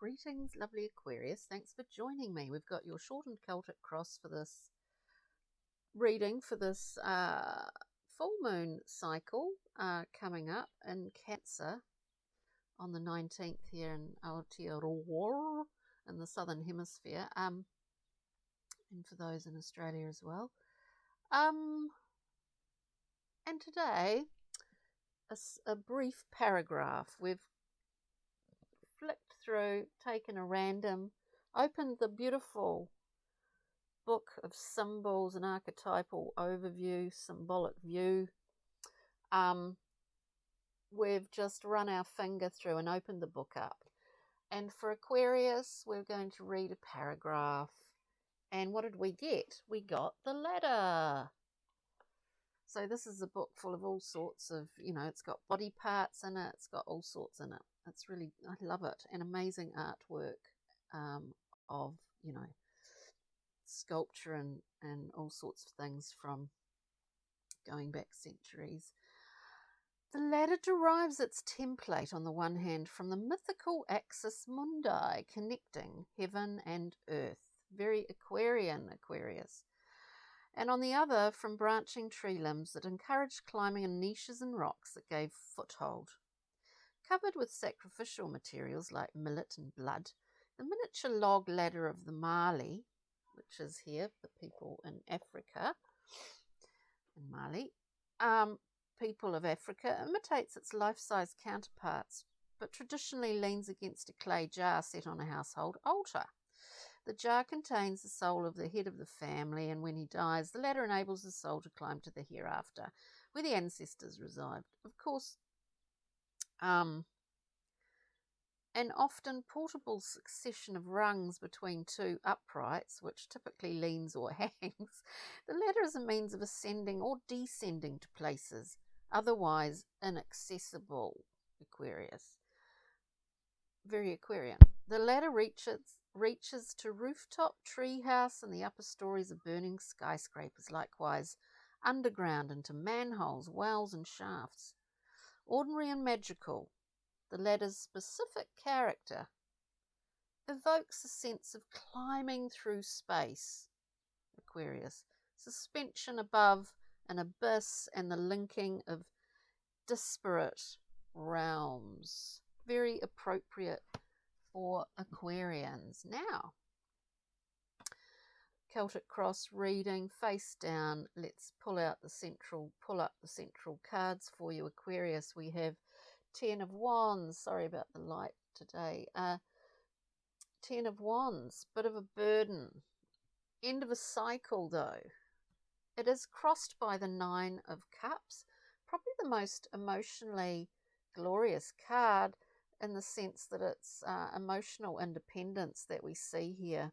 Greetings, lovely Aquarius. Thanks for joining me. We've got your shortened Celtic cross for this reading for this full moon cycle coming up in Cancer on the 19th here in Aotearoa in the Southern Hemisphere, and for those in Australia as well. And today, a brief paragraph. We've flicked through, taken a random, opened the beautiful book of symbols and archetypal overview, symbolic view. We've just run our finger through and opened the book up. And for Aquarius, we're going to read a paragraph. And what did we get? We got the ladder. So this is a book full of all sorts of, it's got body parts in it. It's got all sorts in it. It's really, I love it. And amazing artwork of, sculpture and all sorts of things from going back centuries. The ladder derives its template on the one hand from the mythical axis mundi connecting heaven and earth, very Aquarian Aquarius, and on the other from branching tree limbs that encouraged climbing in niches and rocks that gave foothold. Covered with sacrificial materials like millet and blood, the miniature log ladder of the Mali, which is here for people in Africa, in Mali, people of Africa, imitates its life-size counterparts, but traditionally leans against a clay jar set on a household altar. The jar contains the soul of the head of the family, and when he dies, the ladder enables the soul to climb to the hereafter, where the ancestors reside. Of course, an often portable succession of rungs between two uprights, which typically leans or hangs, the ladder is a means of ascending or descending to places otherwise inaccessible. Aquarius. Very Aquarian. The ladder reaches to rooftop treehouse and the upper stories of burning skyscrapers, likewise underground into manholes, wells and shafts. Ordinary and magical, the ladder's specific character evokes a sense of climbing through space, Aquarius, suspension above an abyss and the linking of disparate realms. Very appropriate for Aquarians. Now, Celtic cross reading face down. Let's pull up the central cards for you, Aquarius. We have 10 of Wands. Sorry about the light today. 10 of Wands, bit of a burden. End of a cycle though. It is crossed by the 9 of Cups, probably the most emotionally glorious card in the sense that it's emotional independence that we see here.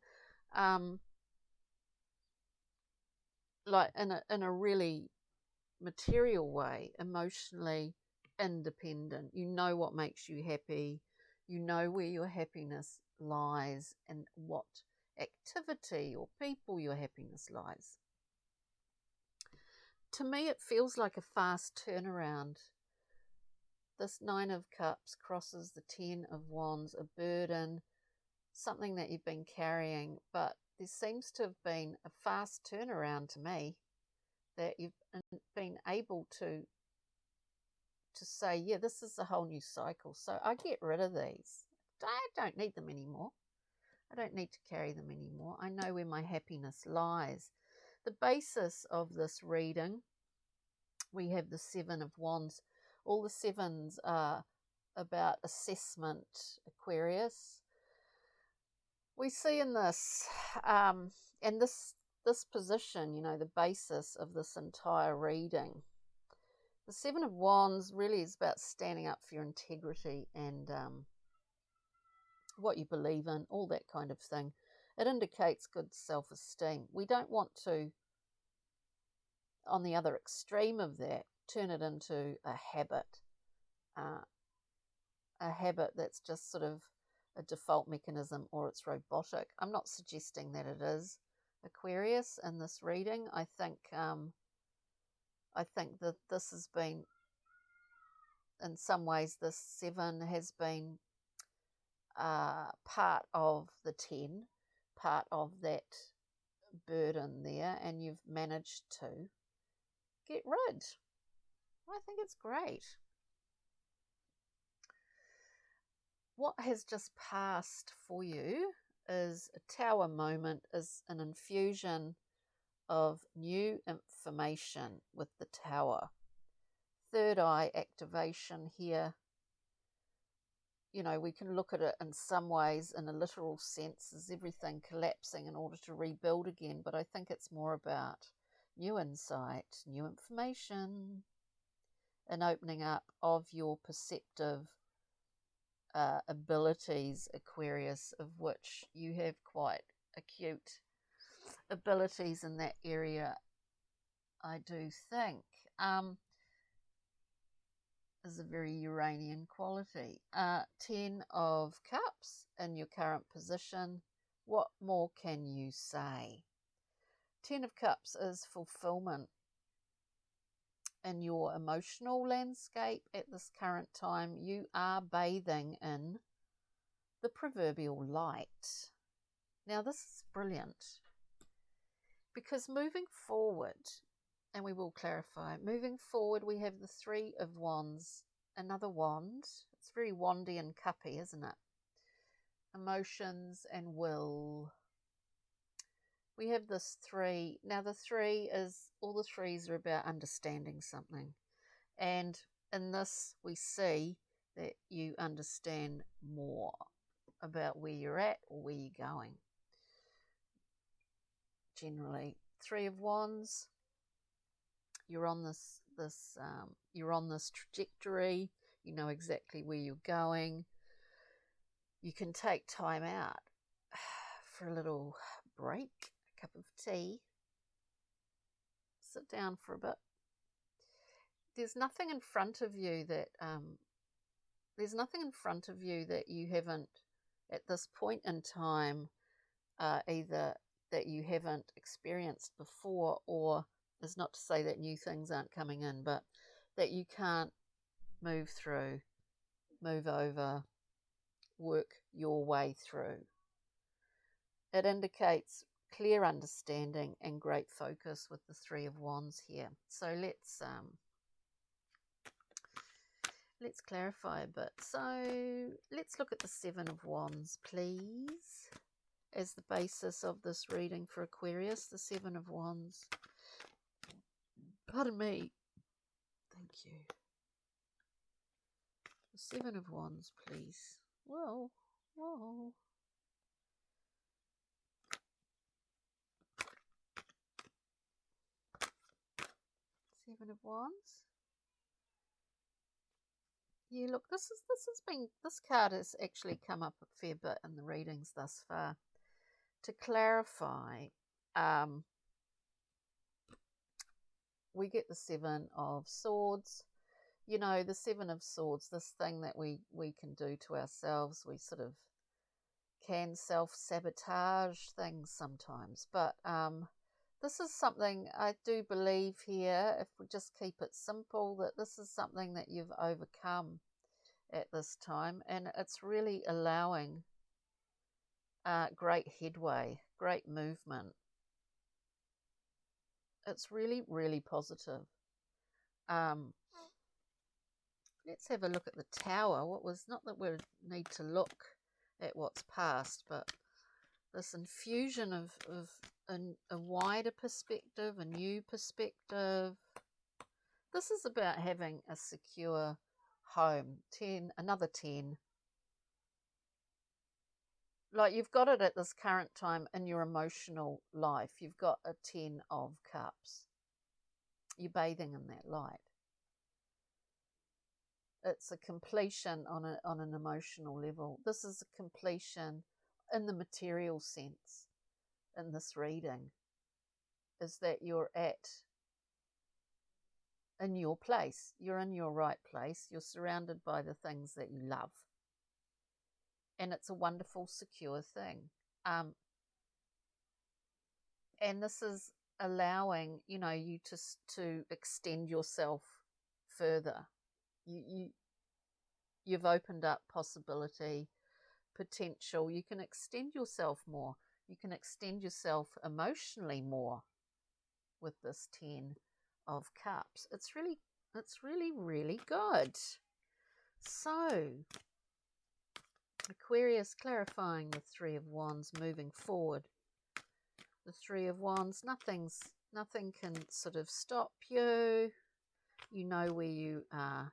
Like in a really material way, emotionally independent. You know what makes you happy. You know where your happiness lies and what activity or people your happiness lies. To me, it feels like a fast turnaround. This 9 of Cups crosses the 10 of Wands, a burden, something that you've been carrying, but there seems to have been a fast turnaround to me, that you've been able to say, yeah, this is a whole new cycle, so I get rid of these. I don't need them anymore. I don't need to carry them anymore. I know where my happiness lies. The basis of this reading, we have the 7 of Wands. All the 7s are about assessment, Aquarius. We see in this, and this position, the basis of this entire reading. The 7 of Wands really is about standing up for your integrity and what you believe in, all that kind of thing. It indicates good self-esteem. We don't want to, on the other extreme of that, turn it into a habit that's just sort of a default mechanism or it's robotic. I'm not suggesting that it is, Aquarius, in this reading. I think that this has been, in some ways, this 7 has been part of the 10, part of that burden there, and you've managed to get rid. I think it's great. What has just passed for you is a tower moment, is an infusion of new information with the tower. Third eye activation here. You know, we can look at it in some ways in a literal sense as everything collapsing in order to rebuild again, but I think it's more about new insight, new information, an opening up of your perceptive abilities, Aquarius, of which you have quite acute abilities in that area, I do think. Is a very Uranian quality. 10 of Cups in your current position. What more can you say? 10 of Cups is fulfillment in your emotional landscape at this current time. You are bathing in the proverbial light. Now, this is brilliant because moving forward, and we will clarify, moving forward, we have the 3 of Wands, another wand. It's very wandy and cuppy, isn't it? Emotions and will. We have this 3. Now, the 3 is, all the 3s are about understanding something. And in this, we see that you understand more about where you're at or where you're going. Generally, 3 of Wands. You're on this trajectory. You know exactly where you're going. You can take time out for a little break, a cup of tea, sit down for a bit. There's nothing in front of you that you haven't, at this point in time, either that you haven't experienced before, or is not to say that new things aren't coming in, but that you can't move through, move over, work your way through. It indicates clear understanding and great focus with the 3 of Wands here. So let's clarify a bit. So let's look at the 7 of Wands, please, as the basis of this reading for Aquarius. The 7 of Wands. Pardon me. Thank you. The 7 of Wands, please. Whoa. 7 of Wands. Yeah, look, this card has actually come up a fair bit in the readings thus far. To clarify, we get the 7 of Swords. You know, the 7 of Swords, this thing that we can do to ourselves. We sort of can self-sabotage things sometimes. But this is something I do believe here, if we just keep it simple, that this is something that you've overcome at this time. And it's really allowing great headway, great movement. It's really, really positive. Let's have a look at the Tower. Not that we need to look at what's past, but this infusion of a wider perspective, a new perspective. This is about having a secure home. 10, another 10. Like, you've got it at this current time in your emotional life. You've got a 10 of Cups. You're bathing in that light. It's a completion on an emotional level. This is a completion in the material sense in this reading, is that you're in your place. You're in your right place. You're surrounded by the things that you love. And it's a wonderful, secure thing. And this is allowing, you know, you to extend yourself further. You've opened up possibility potential. You can extend yourself more. You can extend yourself emotionally more with this 10 of Cups. It's really, really good. So, Aquarius, clarifying the 3 of Wands, moving forward. The 3 of Wands, nothing can sort of stop you. You know where you are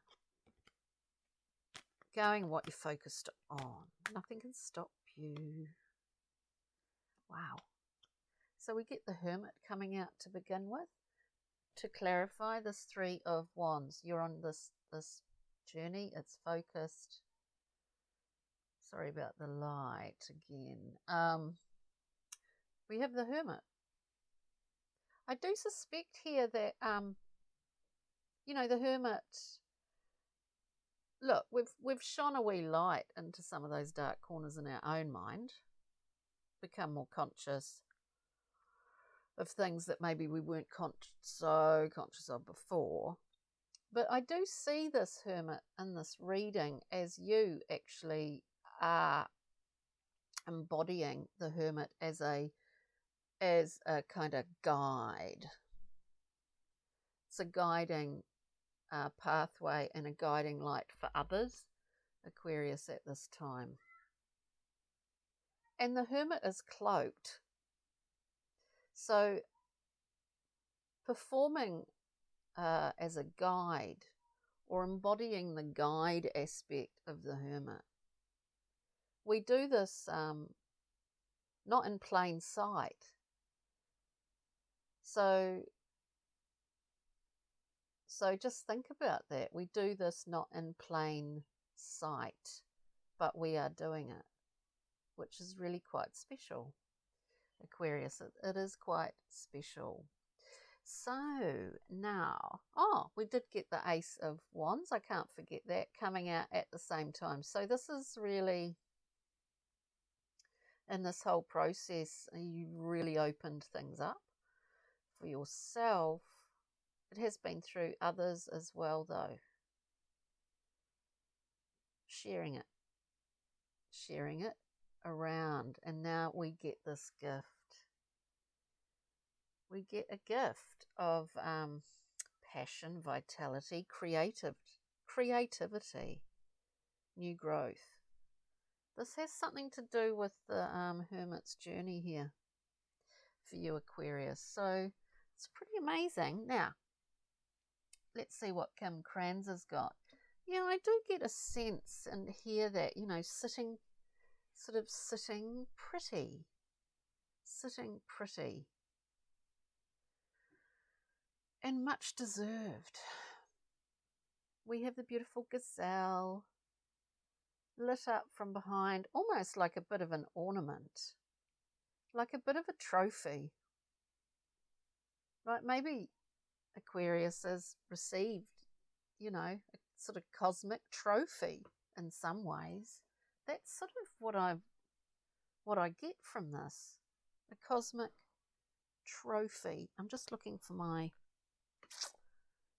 going, what you're focused on. Nothing can stop you. Wow. So we get the Hermit coming out to begin with. To clarify, this 3 of Wands, you're on this journey. It's focused. Sorry about the light again. We have the Hermit. I do suspect here that you know, the Hermit, look, we've shone a wee light into some of those dark corners in our own mind, become more conscious of things that maybe we weren't so conscious of before. But I do see this Hermit in this reading as you actually are embodying the Hermit as a kind of guide. It's a guiding pathway and a guiding light for others, Aquarius, at this time. And the Hermit is cloaked. So performing as a guide, or embodying the guide aspect of the Hermit. We do this not in plain sight. So just think about that. We do this not in plain sight, but we are doing it, which is really quite special, Aquarius. It is quite special. So now, we did get the Ace of Wands. I can't forget that, coming out at the same time. So this is really, in this whole process, you really opened things up for yourself. It has been through others as well, though. Sharing it around. And now we get this gift. We get a gift of passion, vitality, creativity, new growth. This has something to do with the Hermit's journey here for you, Aquarius. So it's pretty amazing. Now, let's see what Kim Kranz has got. Yeah, I do get a sense and hear that, you know, sitting pretty. And much deserved. We have the beautiful gazelle lit up from behind, almost like a bit of an ornament, like a bit of a trophy. Right? Maybe Aquarius has received, you know, a sort of cosmic trophy in some ways. That's sort of what I get from this. A cosmic trophy. I'm just looking for my,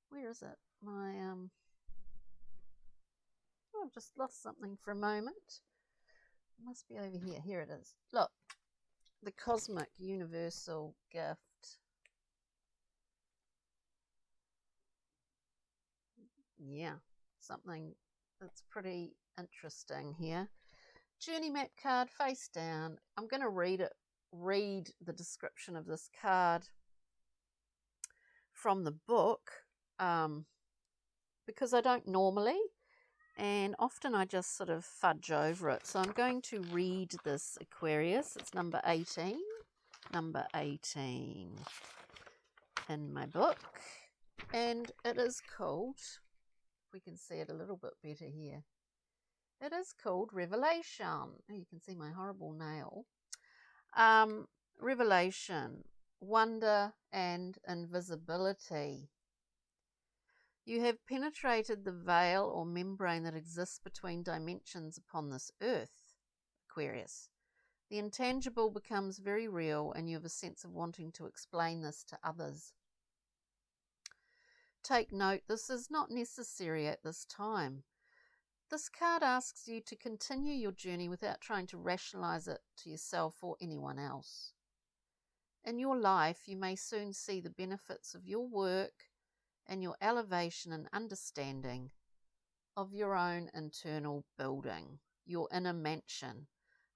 where is it? My I've just lost something for a moment. It must be over here. Here it is. Look, the cosmic universal gift. Yeah, something that's pretty interesting here. Journey map card, face down. I'm going to read the description of this card from the book, because I don't normally, and often I just sort of fudge over it. So I'm going to read this, Aquarius. It's number 18 in my book, and it is called, if we can see it a little bit better here, it is called Revelation. Oh, you can see my horrible nail. Revelation, wonder and invisibility. You have penetrated the veil or membrane that exists between dimensions upon this earth, Aquarius. The intangible becomes very real, and you have a sense of wanting to explain this to others. Take note, this is not necessary at this time. This card asks you to continue your journey without trying to rationalize it to yourself or anyone else. In your life, you may soon see the benefits of your work and your elevation and understanding of your own internal building, your inner mansion.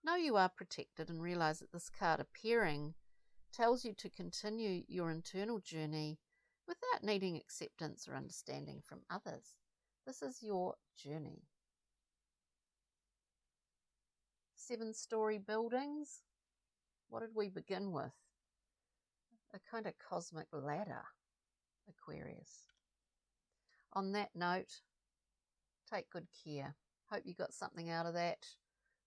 Know you are protected and realize that this card appearing tells you to continue your internal journey without needing acceptance or understanding from others. This is your journey. 7-story buildings. What did we begin with? A kind of cosmic ladder, Aquarius. On that note, take good care. Hope you got something out of that.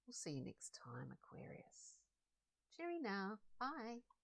We'll see you next time, Aquarius. Cheery now. Bye.